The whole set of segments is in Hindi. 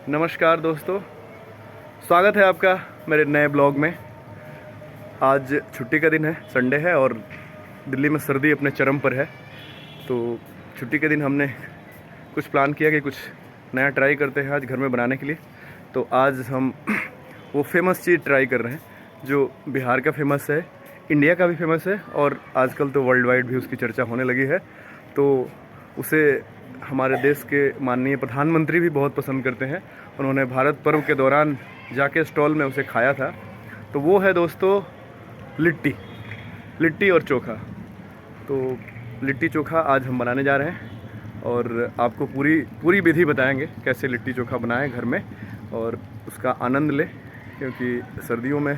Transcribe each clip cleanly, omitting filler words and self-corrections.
नमस्कार दोस्तों, स्वागत है आपका मेरे नए ब्लॉग में। आज छुट्टी का दिन है, संडे है और दिल्ली में सर्दी अपने चरम पर है। तो छुट्टी के दिन हमने कुछ प्लान किया कि कुछ नया ट्राई करते हैं आज घर में बनाने के लिए। तो आज हम वो फेमस चीज़ ट्राई कर रहे हैं जो बिहार का फेमस है, इंडिया का भी फेमस है और आजकल तो वर्ल्ड वाइड भी उसकी चर्चा होने लगी है। तो उसे हमारे देश के माननीय प्रधानमंत्री भी बहुत पसंद करते हैं। उन्होंने भारत पर्व के दौरान जाके स्टॉल में उसे खाया था। तो वो है दोस्तों लिट्टी और चोखा। तो लिट्टी चोखा आज हम बनाने जा रहे हैं और आपको पूरी विधि बताएंगे कैसे लिट्टी चोखा बनाएं घर में और उसका आनंद लें, क्योंकि सर्दियों में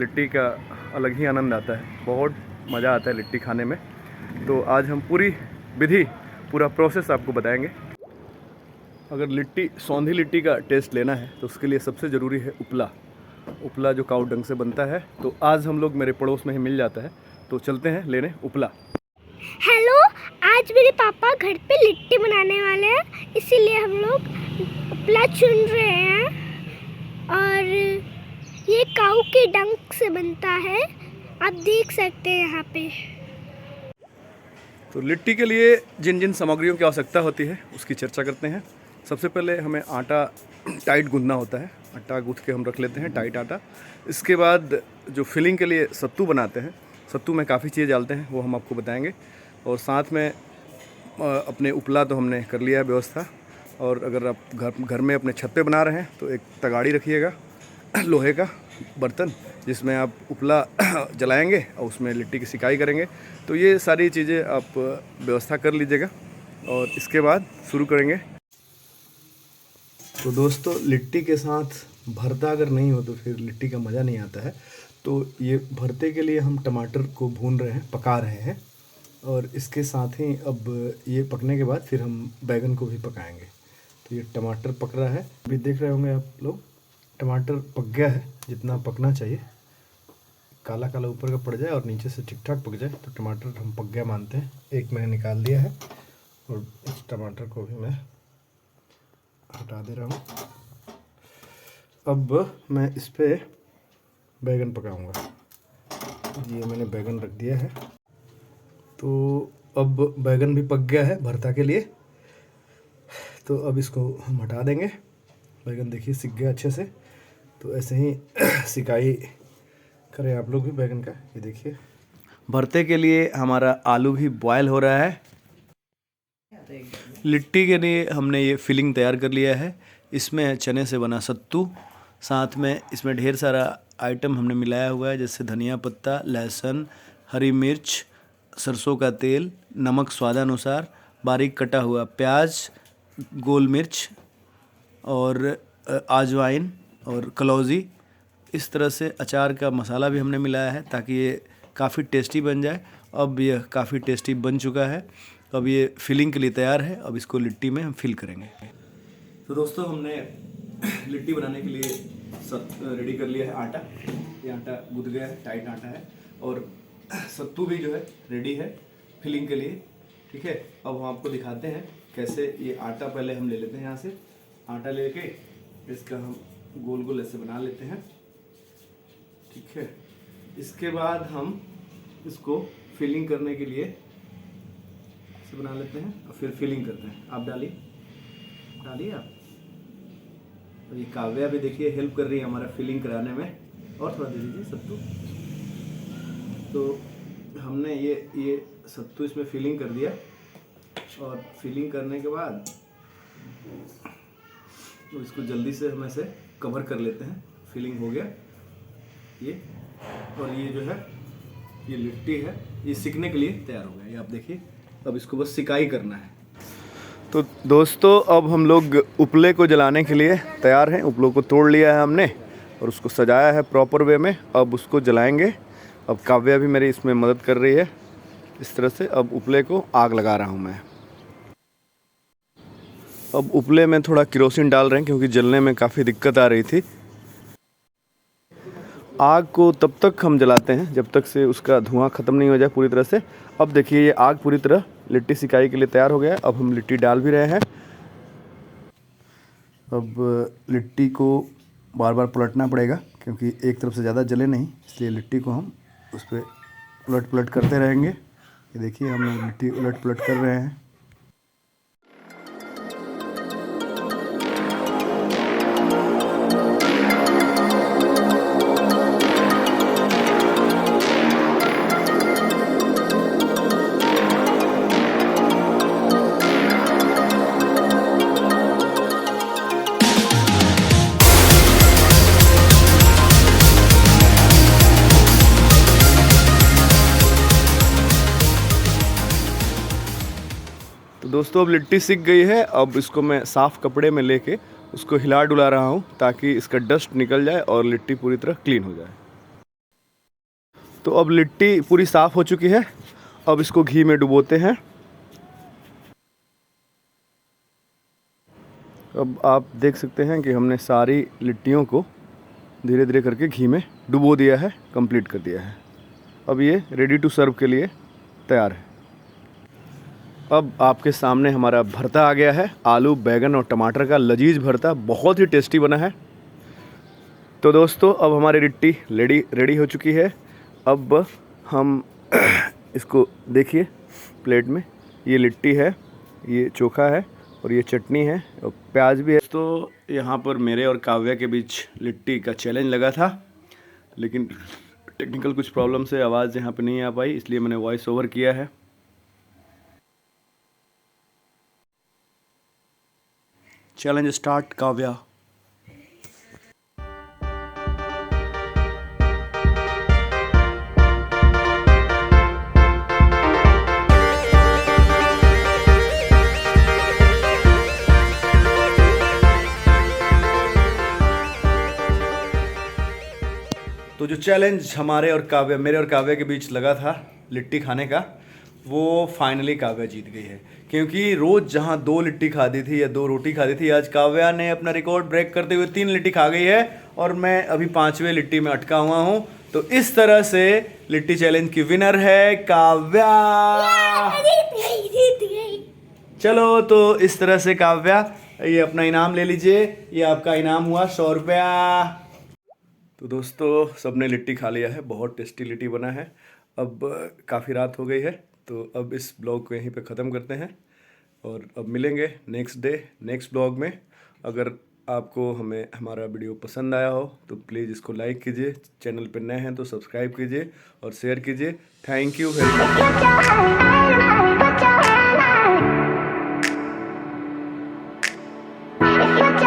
लिट्टी का अलग ही आनंद आता है, बहुत मज़ा आता है लिट्टी खाने में। तो आज हम पूरी विधि, पूरा प्रोसेस आपको बताएंगे। अगर सौंधी लिट्टी का टेस्ट लेना है तो उसके लिए सबसे ज़रूरी है उपला जो काऊ डंग से बनता है। तो आज हम लोग मेरे पड़ोस में ही मिल जाता है, तो चलते हैं लेने उपला। हेलो, आज मेरे पापा घर पे लिट्टी बनाने वाले हैं, इसीलिए हम लोग उपला चुन रहे हैं। और ये काऊ के डंक से बनता है, आप देख सकते हैं यहाँ पे। तो लिट्टी के लिए जिन जिन सामग्रियों की आवश्यकता होती है उसकी चर्चा करते हैं। सबसे पहले हमें आटा टाइट गूंदना होता है। आटा गूंथ के हम रख लेते हैं, टाइट आटा। इसके बाद जो फिलिंग के लिए सत्तू बनाते हैं, सत्तू में काफ़ी चीज़ डालते हैं, वो हम आपको बताएंगे। और साथ में अपने उपला तो हमने कर लिया है व्यवस्था। और अगर आप घर में अपने छत पे बना रहे हैं तो एक तगाड़ी रखिएगा, लोहे का बर्तन, जिसमें आप उपला जलाएंगे और उसमें लिट्टी की सिकाई करेंगे। तो ये सारी चीज़ें आप व्यवस्था कर लीजिएगा और इसके बाद शुरू करेंगे। तो दोस्तों, लिट्टी के साथ भरता अगर नहीं हो तो फिर लिट्टी का मज़ा नहीं आता है। तो ये भरते के लिए हम टमाटर को भून रहे हैं, पका रहे हैं। और इसके साथ ही अब ये पकने के बाद फिर हम बैगन को भी पकाएंगे। तो ये टमाटर पक रहा है, अभी देख रहे होंगे आप लोग, टमाटर पक गया है जितना पकना चाहिए। काला काला ऊपर का पड़ जाए और नीचे से ठीक ठाक पक जाए तो टमाटर हम पक गया मानते हैं। एक मैंने निकाल दिया है और इस टमाटर को भी मैं हटा दे रहा हूँ। अब मैं इस पे बैगन पकाऊंगा। ये मैंने बैगन रख दिया है। तो अब बैगन भी पक गया है भरता के लिए, तो अब इसको हम हटा देंगे। बैगन देखिए सिक गया अच्छे से। तो ऐसे ही सिकाई करें आप लोग भी बैगन का। ये देखिए, भरते के लिए हमारा आलू भी बॉयल हो रहा है। लिट्टी के लिए हमने ये फिलिंग तैयार कर लिया है। इसमें चने से बना सत्तू, साथ में इसमें ढेर सारा आइटम हमने मिलाया हुआ है, जैसे धनिया पत्ता, लहसुन, हरी मिर्च, सरसों का तेल, नमक स्वादानुसार, बारीक कटा हुआ प्याज, गोल मिर्च और अजवाइन और कलौजी। इस तरह से अचार का मसाला भी हमने मिलाया है ताकि ये काफ़ी टेस्टी बन जाए। अब यह काफ़ी टेस्टी बन चुका है। अब ये फिलिंग के लिए तैयार है। अब इसको लिट्टी में हम फिल करेंगे। तो दोस्तों, हमने लिट्टी बनाने के लिए सब रेडी कर लिया है आटा। ये आटा गूंथ गया है, टाइट आटा है। और सत्तू भी जो है रेडी है फिलिंग के लिए। ठीक है, अब हम आपको दिखाते हैं कैसे ये आटा पहले हम ले लेते हैं। यहाँ से आटा लेके इसका हम गोल गोल ऐसे बना लेते हैं। ठीक है, इसके बाद हम इसको फिलिंग करने के लिए ऐसे बना लेते हैं और फिर फिलिंग करते हैं। आप डालिए आप। और ये काव्या भी देखिए हेल्प कर रही है हमारा फिलिंग कराने में। और थोड़ा दे दीजिए सत्तू। तो हमने ये सत्तू इसमें फिलिंग कर दिया। और फिलिंग करने के बाद तो इसको जल्दी से हम ऐसे कवर कर लेते हैं। फिलिंग हो गया ये। और ये जो है, ये लिट्टी है, ये सिकने के लिए तैयार हो गया। ये आप देखिए, अब इसको बस सिकाई करना है। तो दोस्तों, अब हम लोग उपले को जलाने के लिए तैयार हैं। उपलों को तोड़ लिया है हमने और उसको सजाया है प्रॉपर वे में। अब उसको जलाएंगे। अब काव्या भी मेरी इसमें मदद कर रही है इस तरह से। अब उपले को आग लगा रहा हूँ मैं। अब उपले में थोड़ा केरोसिन डाल रहे हैं क्योंकि जलने में काफ़ी दिक्कत आ रही थी। आग को तब तक हम जलाते हैं जब तक से उसका धुआं ख़त्म नहीं हो जाए पूरी तरह से। अब देखिए, ये आग पूरी तरह लिट्टी सिकाई के लिए तैयार हो गया है। अब हम लिट्टी डाल भी रहे हैं। अब लिट्टी को बार बार पलटना पड़ेगा क्योंकि एक तरफ से ज़्यादा जले नहीं, इसलिए लिट्टी को हम उस पर उलट पलट करते रहेंगे। ये देखिए हम लोग लिट्टी उलट पलट कर रहे हैं। तो दोस्तों अब लिट्टी सिक गई है। अब इसको मैं साफ़ कपड़े में लेके उसको हिला डुला रहा हूँ ताकि इसका डस्ट निकल जाए और लिट्टी पूरी तरह क्लीन हो जाए। तो अब लिट्टी पूरी साफ़ हो चुकी है। अब इसको घी में डुबोते हैं। अब आप देख सकते हैं कि हमने सारी लिट्टियों को धीरे धीरे करके घी में डुबो दिया है, कंप्लीट कर दिया है। अब ये रेडी टू सर्व के लिए तैयार है। अब आपके सामने हमारा भरता आ गया है, आलू बैगन और टमाटर का लजीज भरता, बहुत ही टेस्टी बना है। तो दोस्तों अब हमारी लिट्टी रेडी हो चुकी है। अब हम इसको देखिए प्लेट में, ये लिट्टी है, ये चोखा है और ये चटनी है और प्याज भी है। तो यहाँ पर मेरे और काव्या के बीच लिट्टी का चैलेंज लगा था, लेकिन टेक्निकल कुछ प्रॉब्लम से आवाज़ यहाँ पे नहीं आ पाई, इसलिए मैंने वॉइस ओवर किया है। Challenge start Kavya. तो जो चैलेंज मेरे और काव्या के बीच लगा था लिट्टी खाने का, वो फाइनली काव्या जीत गई है। क्योंकि रोज़ जहाँ 2 लिट्टी खाती थी या 2 रोटी खाती थी, आज काव्या ने अपना रिकॉर्ड ब्रेक करते हुए 3 लिट्टी खा गई है और मैं अभी 5वें लिट्टी में अटका हुआ हूँ। तो इस तरह से लिट्टी चैलेंज की विनर है काव्या। चलो तो इस तरह से काव्या ये अपना इनाम ले लीजिए। ये आपका इनाम हुआ 100 रुपया। तो दोस्तों सबने लिट्टी खा लिया है, बहुत टेस्टी लिट्टी बना है। अब काफ़ी रात हो गई है, तो अब इस ब्लॉग को यहीं पे ख़त्म करते हैं और अब मिलेंगे नेक्स्ट ब्लॉग में। अगर आपको हमारा वीडियो पसंद आया हो तो प्लीज़ इसको लाइक कीजिए, चैनल पे नए हैं तो सब्सक्राइब कीजिए और शेयर कीजिए। Thank you very much.